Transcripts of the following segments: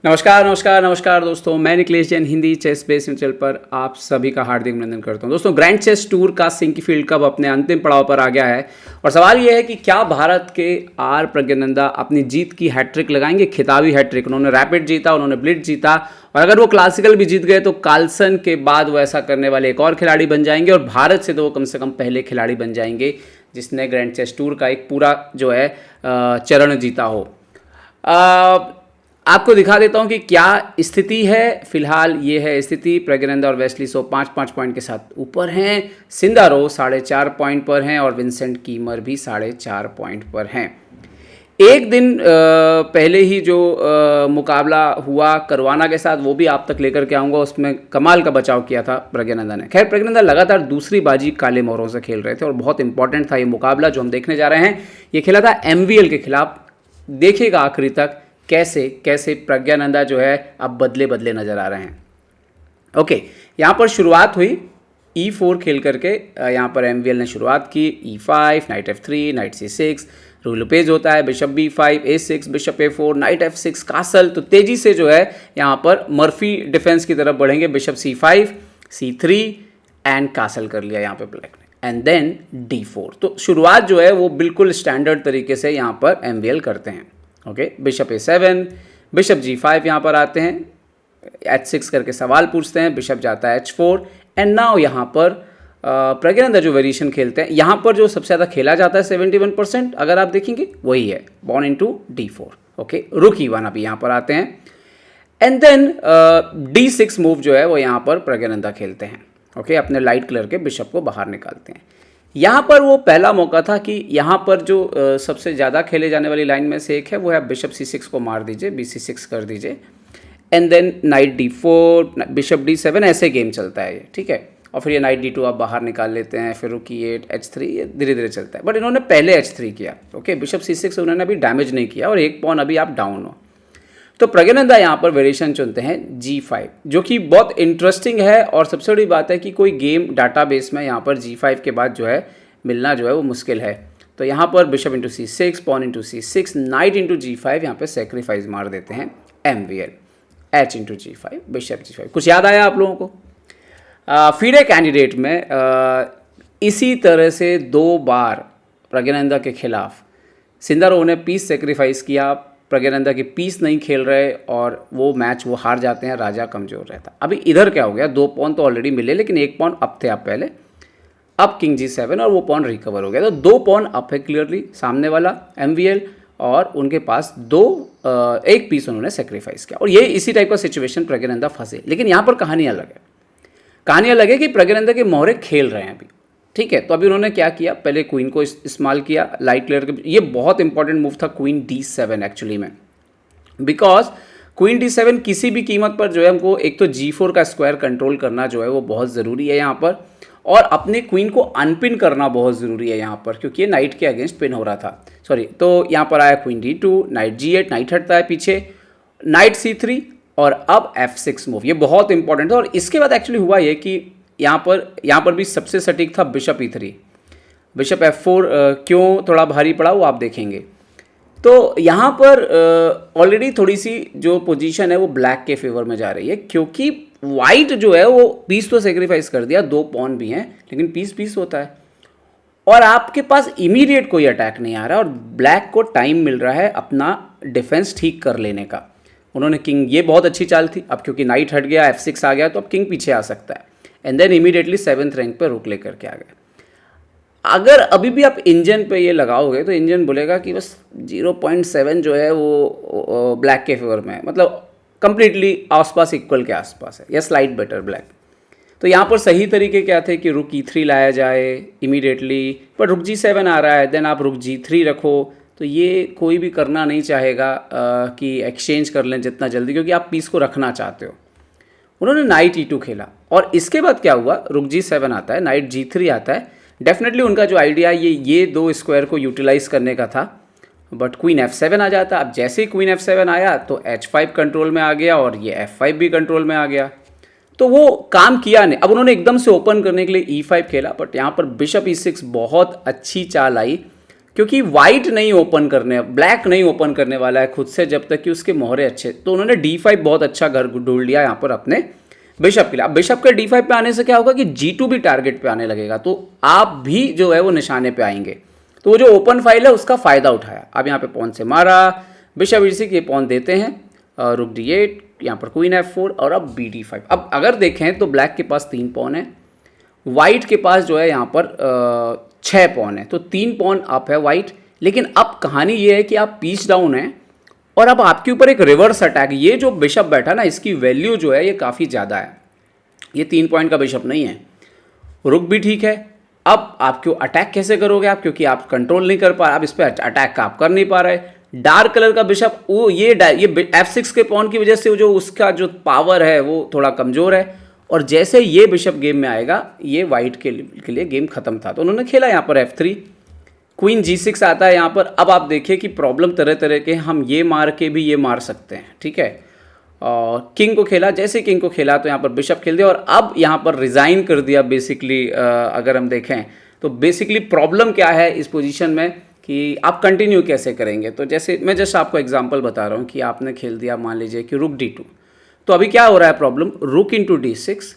नमस्कार नमस्कार नमस्कार दोस्तों, मैं Nikhilesh Jain Hindi chess base channel पर आप सभी का हार्दिक अभिनंदन करता हूं। दोस्तों, ग्रैंड चेस टूर का सिंकी फील्ड कप अपने अंतिम पड़ाव पर आ गया है और सवाल यह है कि क्या भारत के आर प्रज्ञानंदा अपनी जीत की हैट्रिक लगाएंगे, खिताबी हैट्रिक। उन्होंने रैपिड जीता, उन्होंने ब्लिट्ज जीता और अगर वो क्लासिकल भी जीत गए तो कार्लसन के बाद वो ऐसा करने वाले एक और खिलाड़ी बन जाएंगे और भारत से तो वो कम से कम पहले खिलाड़ी बन जाएंगे जिसने ग्रैंड चेस टूर का एक पूरा जो है चरण जीता हो। आपको दिखा देता हूं कि क्या स्थिति है। फिलहाल ये है स्थिति, प्रज्ञानंदा और वेस्ली सो 5-5 पॉइंट के साथ ऊपर हैं, सिंदारो 4.5 पॉइंट पर हैं और विंसेंट कीमर भी 4.5 पॉइंट पर हैं। एक दिन पहले ही जो मुकाबला हुआ करवाना के साथ, वो भी आप तक लेकर के आऊँगा। उसमें कमाल का बचाव किया था प्रज्ञानंदा ने। खैर, प्रज्ञानंदा लगातार दूसरी बाजी काले मोहरों से खेल रहे थे और बहुत इंपॉर्टेंट था ये मुकाबला जो हम देखने जा रहे हैं। ये खेला था MVL के खिलाफ। देखिएगा आखिरी तक कैसे कैसे प्रज्ञानंदा जो है अब बदले बदले नजर आ रहे हैं। ओके, यहाँ पर शुरुआत हुई E4 खेल करके। यहाँ पर MVL ने शुरुआत की E5, night F3, night C6, rule Lopez होता है, bishop B5, A6, bishop A4, night F6, castle. तो तेजी से जो है यहाँ पर मर्फी डिफेंस की तरफ बढ़ेंगे। Bishop C5, C3 and castle कर लिया यहाँ पे ब्लैक ने, एंड देन D4। तो शुरुआत जो है वो बिल्कुल स्टैंडर्ड तरीके से यहाँ पर MVL करते हैं। Okay, bishop A7, bishop G5 यहाँ पर आते हैं, H6 करके सवाल पूछते हैं, बिशप जाता है H4 एंड नाउ यहाँ पर प्रज्ञानंदा जो वेरिएशन खेलते हैं, यहाँ पर जो सबसे ज़्यादा खेला जाता है 71% अगर आप देखेंगे वही है, बॉन इनटू D4। ओके, रुक E1 अभी यहाँ पर आते हैं एंड देन D6 मूव जो है वो यहाँ पर प्रज्ञानंदा खेलते हैं। ओके, अपने लाइट कलर के बिशप को बाहर निकालते हैं। यहाँ पर वो पहला मौका था कि यहाँ पर जो सबसे ज़्यादा खेले जाने वाली लाइन में से एक है वो है बिशप C6 को मार दीजिए, BC6 कर दीजिए and then night D4, bishop D7, ऐसे गेम चलता है ये, ठीक है। और फिर ये नाइट D2 आप बाहर निकाल लेते हैं, फिर रुक E8, H3, ये धीरे धीरे चलता है। बट इन्होंने पहले H3 किया। ओके, बिशप C6 उन्होंने अभी डैमेज नहीं किया और एक पॉन अभी आप डाउन हो। तो प्रज्ञानंदा यहाँ पर वेरिएशन चुनते हैं G5, जो कि बहुत इंटरेस्टिंग है और सबसे बड़ी बात है कि कोई गेम डाटाबेस में यहाँ पर G5 के बाद जो है मिलना जो है वो मुश्किल है। तो यहाँ पर bishop into C6, pawn into C6, knight into G5, यहाँ पर सेक्रीफाइस मार देते हैं MVL, H into G5, bishop G5। कुछ याद आया आप लोगों को? फीडे कैंडिडेट में इसी तरह से 2 बार प्रज्ञानंदा के खिलाफ सिंदारो ने पीस सेक्रीफाइस किया, प्रज्ञानंदा के पीस नहीं खेल रहे और वो मैच वो हार जाते हैं, राजा कमज़ोर रहता। अभी इधर क्या हो गया, 2 पॉन तो ऑलरेडी मिले लेकिन 1 पॉन अप थे आप पहले, अब किंग G7 और वो पॉन रिकवर हो गया। तो 2 पॉन अप है क्लियरली सामने वाला MVL और उनके पास एक पीस उन्होंने सेक्रीफाइस किया और ये इसी टाइप का सिचुएशन प्रज्ञानंदा फंसे। लेकिन यहाँ पर कहानी अलग है। कहानी अलग है कि प्रज्ञानंदा के मोहरे खेल रहे हैं अभी, ठीक है। तो अभी उन्होंने क्या किया, पहले क्वीन को इस्तेमाल किया लाइट क्लियर के। ये बहुत इंपॉर्टेंट मूव था क्वीन D7 एक्चुअली में, बिकॉज क्वीन D7 किसी भी कीमत पर जो है हमको एक तो G4 का स्क्वायर कंट्रोल करना जो है वो बहुत ज़रूरी है यहाँ पर, और अपने क्वीन को अनपिन करना बहुत ज़रूरी है यहाँ पर, क्योंकि ये नाइट के अगेंस्ट पिन हो रहा था। सॉरी, तो यहाँ पर आया queen D2, night G8, night हटता है पीछे, नाइट C3 और अब F6 मूव। ये बहुत इंपॉर्टेंट था। और इसके बाद एक्चुअली हुआ ये कि यहाँ पर भी सबसे सटीक था बिशप E3, बिशप F4 क्यों थोड़ा भारी पड़ा वो आप देखेंगे। तो यहाँ पर ऑलरेडी थोड़ी सी जो पोजीशन है वो ब्लैक के फेवर में जा रही है, क्योंकि वाइट जो है वो पीस तो सेक्रीफाइस कर दिया, 2 पॉन भी हैं लेकिन पीस होता है और आपके पास इमीडिएट कोई अटैक नहीं आ रहा और ब्लैक को टाइम मिल रहा है अपना डिफेंस ठीक कर लेने का। उन्होंने किंग, ये बहुत अच्छी चाल थी। अब क्योंकि नाइट हट गया, F6 आ गया तो अब किंग पीछे आ सकता है and then immediately 7th rank पर रुक लेकर के आ गए। अगर अभी भी आप इंजन पे ये लगाओगे तो इंजन बोलेगा कि बस 0.7 जो है वो ब्लैक के फेवर में है, मतलब कंप्लीटली आसपास इक्वल के आसपास है या स्लाइड बेटर ब्लैक। तो यहाँ पर सही तरीके क्या थे कि रुक E3 लाया जाए इमीडिएटली, पर रुक G7 आ रहा है, देन आप रुक G3 रखो। तो ये कोई भी करना नहीं चाहेगा कि एक्सचेंज कर लें जितना जल्दी, क्योंकि आप पीस को रखना चाहते हो। उन्होंने नाइट E2 खेला और इसके बाद क्या हुआ, रुक G7 आता है, नाइट G3 आता है। डेफिनेटली उनका जो आइडिया ये 2 स्क्वायर को यूटिलाइज करने का था, बट क्वीन F7 आ जाता। अब जैसे ही क्वीन F7 आया तो H5 कंट्रोल में आ गया और ये F5 भी कंट्रोल में आ गया, तो वो काम किया नहीं। अब उन्होंने एकदम से ओपन करने के लिए E5 खेला, बट यहाँ पर बिशप E6 बहुत अच्छी चाल आई क्योंकि वाइट नहीं ओपन करने, ब्लैक नहीं ओपन करने वाला है खुद से जब तक कि उसके मोहरे अच्छे। तो उन्होंने D5 बहुत अच्छा घर ढूंढ लिया यहाँ पर अपने बिशप के लिए। अब बिशप के D5 पे आने से क्या होगा कि G2 भी टारगेट पे आने लगेगा, तो आप भी जो है वो निशाने पे आएंगे। तो वो जो ओपन फाइल है उसका फ़ायदा उठाया। अब यहाँ पे पॉन से मारा, बिशप E6, ये पॉन देते हैं, रुक D8, यहाँ पर क्वीन F4 और अब BD5। अब अगर देखें तो ब्लैक के पास 3 पॉन है, वाइट के पास जो है यहाँ पर 6 पॉन है, तो 3 पॉन अप है वाइट। लेकिन अब कहानी ये है कि आप पीस डाउन है और अब आपके ऊपर एक रिवर्स अटैक। ये जो बिशप बैठा ना, इसकी वैल्यू जो है ये काफ़ी ज़्यादा है, ये 3 पॉइंट का बिशप नहीं है। रुक भी ठीक है, अब आप क्यों अटैक कैसे करोगे आप, क्योंकि आप कंट्रोल नहीं कर पा रहे, आप इस पर अटैक का आप कर नहीं पा रहे। डार्क कलर का बिशप वो ये F6 के पॉन की वजह से जो उसका जो पावर है वो थोड़ा कमज़ोर है, और जैसे ये बिशप गेम में आएगा ये वाइट के लिए गेम खत्म था। तो उन्होंने खेला यहाँ पर F3, क्वीन G6 आता है यहाँ पर। अब आप देखिए कि प्रॉब्लम तरह तरह के, हम ये मार के भी ये मार सकते हैं, ठीक है। और किंग को खेला, जैसे किंग को खेला तो यहाँ पर बिशप खेल दिया और अब यहाँ पर रिज़ाइन कर दिया बेसिकली। अगर हम देखें तो बेसिकली प्रॉब्लम क्या है इस पोजीशन में कि आप कंटिन्यू कैसे करेंगे। तो जैसे मैं जस्ट आपको एग्जांपल बता रहा हूँ कि आपने खेल दिया, मान लीजिए कि रुक D2, तो अभी क्या हो रहा है प्रॉब्लम, रुक इंटू D6,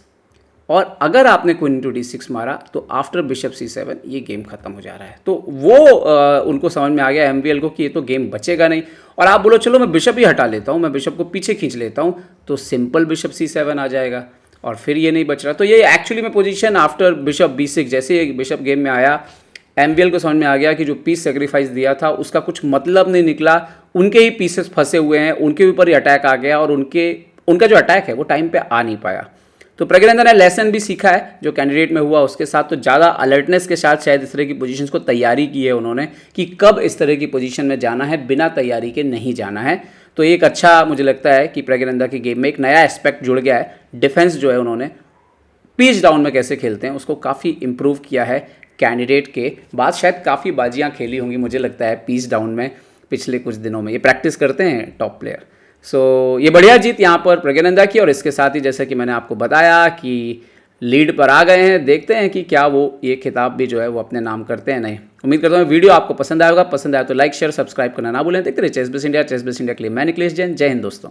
और अगर आपने क्वीन इंटू D6 मारा तो आफ्टर बिशप C7 ये गेम खत्म हो जा रहा है। तो वो उनको समझ में आ गया MVL को कि ये तो गेम बचेगा नहीं। और आप बोलो चलो मैं बिशप ही हटा लेता हूँ, मैं बिशप को पीछे खींच लेता हूँ, तो सिंपल बिशप C7 आ जाएगा और फिर ये नहीं बच रहा। तो ये एक्चुअली में पोजीशन आफ्टर बिशप B6, जैसे ये बिशप गेम में आया, MVL को समझ में आ गया कि जो पीस सेक्रीफाइस दिया था उसका कुछ मतलब नहीं निकला, उनके ही पीसेस फंसे हुए हैं, उनके ऊपर ही अटैक आ गया और उनका जो अटैक है वो टाइम पे आ नहीं पाया। तो प्रज्ञानंदा ने लेसन भी सीखा है जो कैंडिडेट में हुआ उसके साथ, तो ज़्यादा अलर्टनेस के साथ शायद इस तरह की पोजीशंस को तैयारी की है उन्होंने कि कब इस तरह की पोजीशन में जाना है, बिना तैयारी के नहीं जाना है। तो एक अच्छा मुझे लगता है कि प्रज्ञानंदा की गेम में एक नया एस्पेक्ट जुड़ गया है। डिफेंस जो है उन्होंने पीच डाउन में कैसे खेलते हैं उसको काफ़ी इंप्रूव किया है कैंडिडेट के बाद। शायद काफ़ी बाजियाँ खेली होंगी मुझे लगता है पीच डाउन में पिछले कुछ दिनों में, ये प्रैक्टिस करते हैं टॉप प्लेयर। सो ये बढ़िया जीत यहाँ पर प्रज्ञानंदा की, और इसके साथ ही जैसा कि मैंने आपको बताया कि लीड पर आ गए हैं। देखते हैं कि क्या वो ये खिताब भी जो है वो अपने नाम करते हैं नहीं। उम्मीद करता हूँ वीडियो आपको पसंद आएगा, पसंद आया तो लाइक शेयर सब्सक्राइब करना ना भूलें। देखते रहिए चेस बेस इंडिया के लिए मैं निखिलेश जैन। जय हिंद दोस्तों।